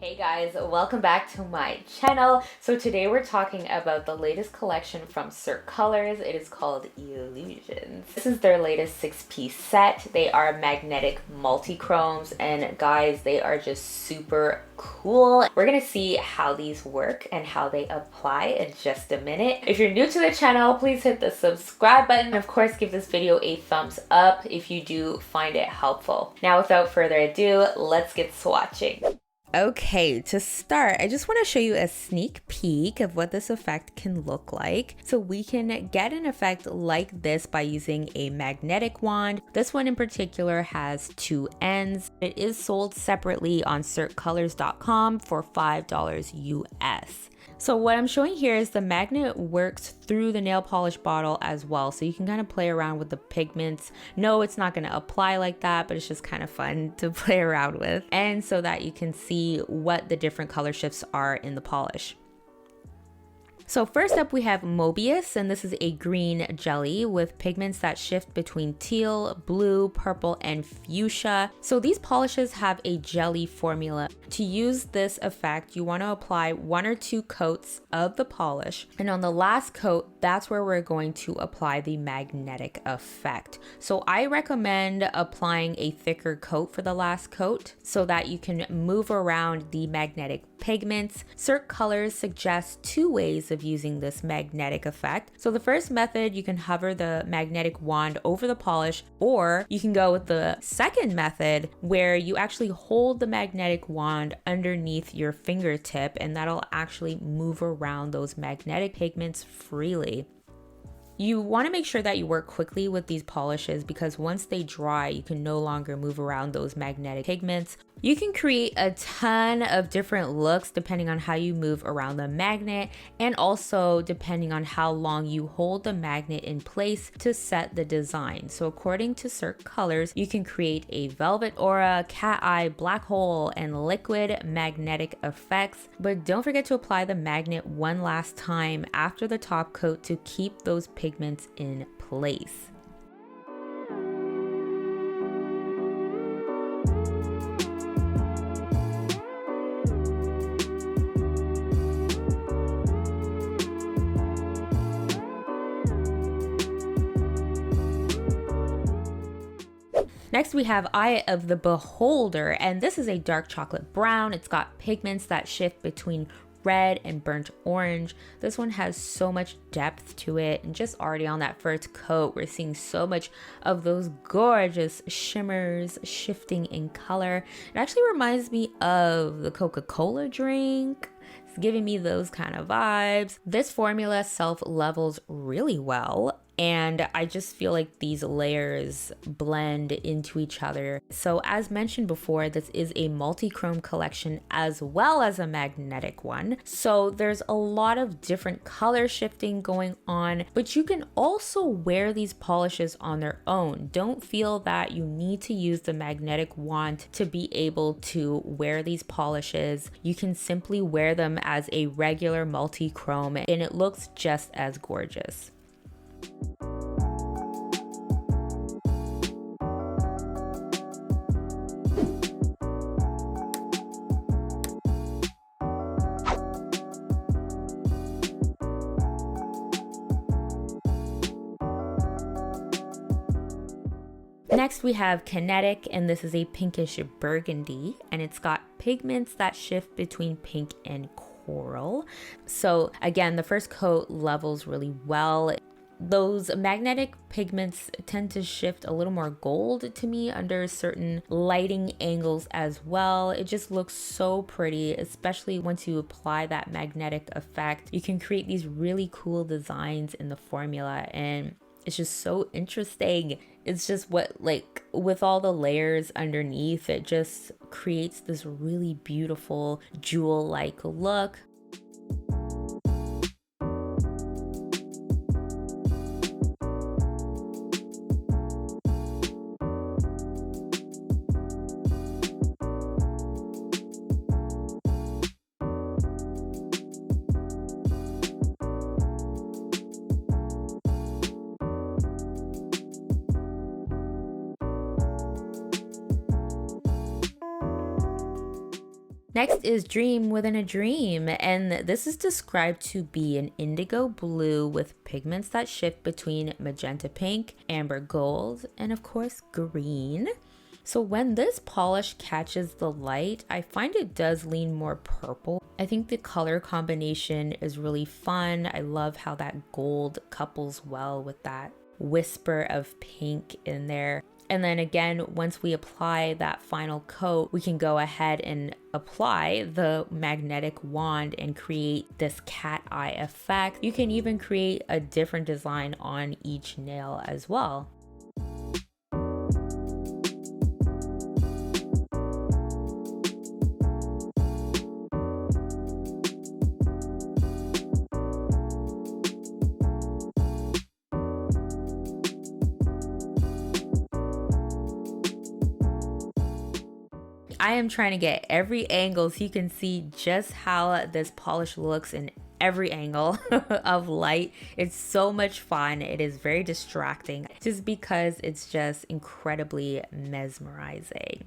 Hey guys, welcome back to my channel. So today we're talking about the latest collection from Cirque Colors. It is called Illusions. This is their latest 6-piece set. They are magnetic multi-chromes, and guys, they are just super cool. We're gonna see how these work and how they apply in just a minute. If you're new to the channel, please hit the subscribe button. Of course, give this video a thumbs up if you do find it helpful. Now, without further ado, let's get swatching. Okay, to start, I just want to show you a sneak peek of what this effect can look like. So we can get an effect like this by using a magnetic wand. This one in particular has two ends. It is sold separately on cirquecolors.com for $5 US. So what I'm showing here is the magnet works through the nail polish bottle as well. So you can kind of play around with the pigments. No, it's not going to apply like that, but it's just kind of fun to play around with. And so that you can see what the different color shifts are in the polish. So first up we have Mobius, and this is a green jelly with pigments that shift between teal, blue, purple, and fuchsia. So these polishes have a jelly formula. To use this effect, you want to apply 1 or 2 coats of the polish, and on the last coat, that's where we're going to apply the magnetic effect. So I recommend applying a thicker coat for the last coat so that you can move around the magnetic pigments. Cirque Colors suggests 2 ways of using this magnetic effect. So the first method, you can hover the magnetic wand over the polish, or you can go with the second method where you actually hold the magnetic wand underneath your fingertip, and that'll actually move around those magnetic pigments freely. You want to make sure that you work quickly with these polishes because once they dry, you can no longer move around those magnetic pigments. You can create a ton of different looks depending on how you move around the magnet, and also depending on how long you hold the magnet in place to set the design. So according to Cirque Colors, you can create a velvet aura, cat eye, black hole, and liquid magnetic effects. But don't forget to apply the magnet one last time after the top coat to keep those pigments in place. Next, we have Eye of the Beholder, and this is a dark chocolate brown. It's got pigments that shift between red and burnt orange. This one has so much depth to it, and just already on that first coat, we're seeing so much of those gorgeous shimmers shifting in color. It actually reminds me of the Coca-Cola drink. It's giving me those kind of vibes. This formula self-levels really well, and I just feel like these layers blend into each other. So as mentioned before, this is a multi-chrome collection as well as a magnetic one. So there's a lot of different color shifting going on, but you can also wear these polishes on their own. Don't feel that you need to use the magnetic wand to be able to wear these polishes. You can simply wear them as a regular multi-chrome, and it looks just as gorgeous. Next, we have Kinetic, and this is a pinkish burgundy, and it's got pigments that shift between pink and coral. So again, the first coat levels really well. Those magnetic pigments tend to shift a little more gold to me under certain lighting angles as well. It just looks so pretty, especially once you apply that magnetic effect. You can create these really cool designs in the formula, and it's just so interesting. It's just with all the layers underneath, it just creates this really beautiful jewel-like look. Next is Dream Within a Dream, and this is described to be an indigo blue with pigments that shift between magenta pink, amber gold, and of course green. So when this polish catches the light, I find it does lean more purple. I think the color combination is really fun. I love how that gold couples well with that whisper of pink in there. And then again, once we apply that final coat, we can go ahead and apply the magnetic wand and create this cat eye effect. You can even create a different design on each nail as well. I am trying to get every angle so you can see just how this polish looks in every angle of light. It's so much fun. It is very distracting just because it's just incredibly mesmerizing.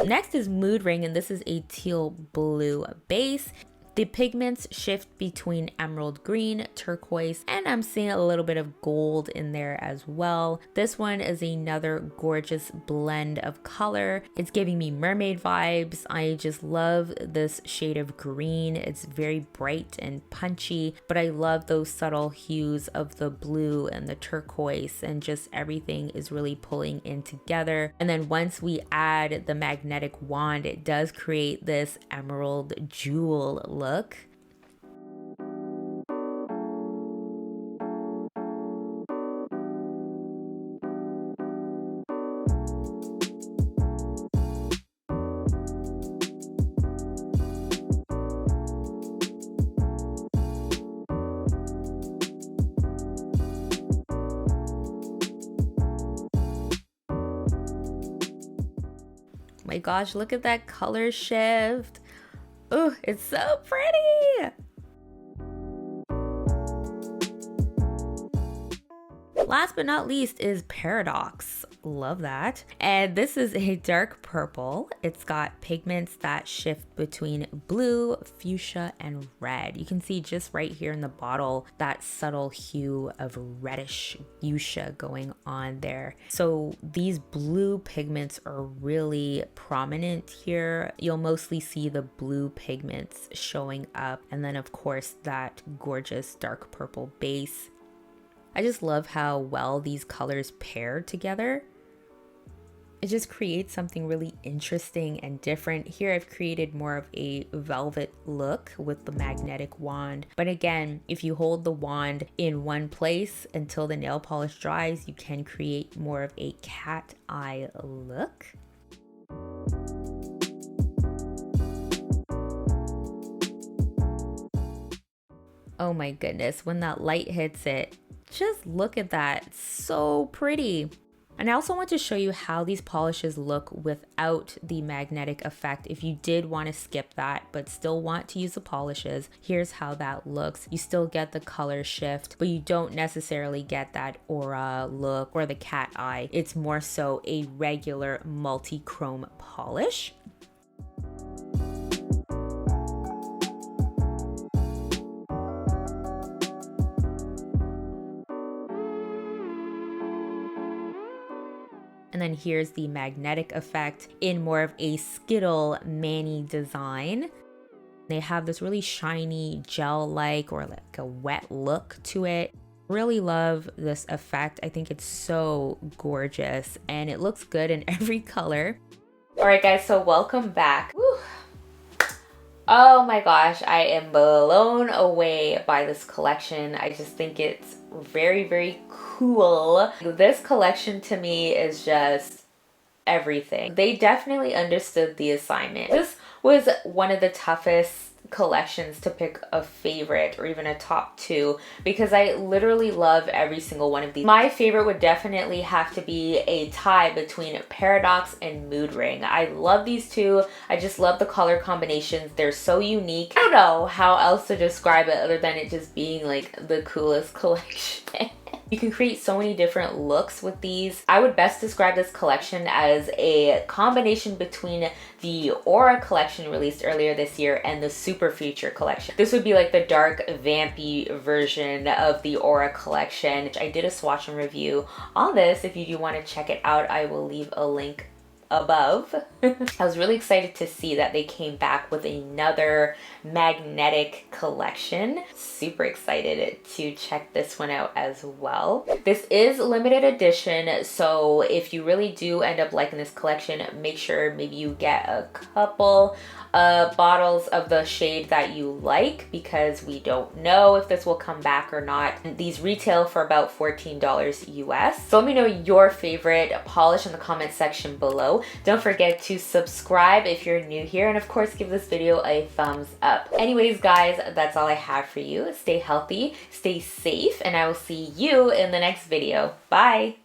Next is Mood Ring, and this is a teal blue base. The pigments shift between emerald green, turquoise, and I'm seeing a little bit of gold in there as well. This one is another gorgeous blend of color. It's giving me mermaid vibes. I just love this shade of green. It's very bright and punchy, but I love those subtle hues of the blue and the turquoise, and just everything is really pulling in together. And then once we add the magnetic wand, it does create this emerald jewel look. My gosh, look at that color shift. Oh, it's so pretty. Last but not least is Paradox. Love that. And this is a dark purple. It's got pigments that shift between blue, fuchsia, and red. You can see just right here in the bottle that subtle hue of reddish fuchsia going on there. So these blue pigments are really prominent here. You'll mostly see the blue pigments showing up, and then of course that gorgeous dark purple base. I just love how well these colors pair together. It just creates something really interesting and different. Here I've created more of a velvet look with the magnetic wand. But again, if you hold the wand in one place until the nail polish dries, you can create more of a cat eye look. Oh my goodness, when that light hits it, just look at that, it's so pretty. And I also want to show you how these polishes look without the magnetic effect. If you did want to skip that but still want to use the polishes, here's how that looks. You still get the color shift, but you don't necessarily get that aura look or the cat eye. It's more so a regular multi-chrome polish. And then here's the magnetic effect in more of a Skittle Mani design. They have this really shiny gel-like or like a wet look to it. Really love this effect. I think it's so gorgeous and it looks good in every color. All right guys, so welcome back. Woo. Oh my gosh, I am blown away by this collection. I just think it's very, very cool. This collection to me is just everything. They definitely understood the assignment. This was one of the toughest collections to pick a favorite or even a top two because I literally love every single one of these. My favorite would definitely have to be a tie between Paradox and Mood Ring. I love these two. I just love the color combinations. They're so unique. I don't know how else to describe it other than it just being like the coolest collection. You can create so many different looks with these. I would best describe this collection as a combination between the Aura collection released earlier this year and the Super Future collection. This would be like the dark, vampy version of the Aura collection. I did a swatch and review on this. If you do want to check it out, I will leave a link above. I was really excited to see that they came back with another magnetic collection. Super excited to check this one out as well. This is limited edition, so if you really do end up liking this collection, make sure maybe you get a couple bottles of the shade that you like, because we don't know if this will come back or not. These retail for about $14 US. So let me know your favorite polish in the comment section below. Don't forget to subscribe if you're new here, and of course give this video a thumbs up. Anyways guys, that's all I have for you. Stay healthy, stay safe, and I will see you in the next video. Bye!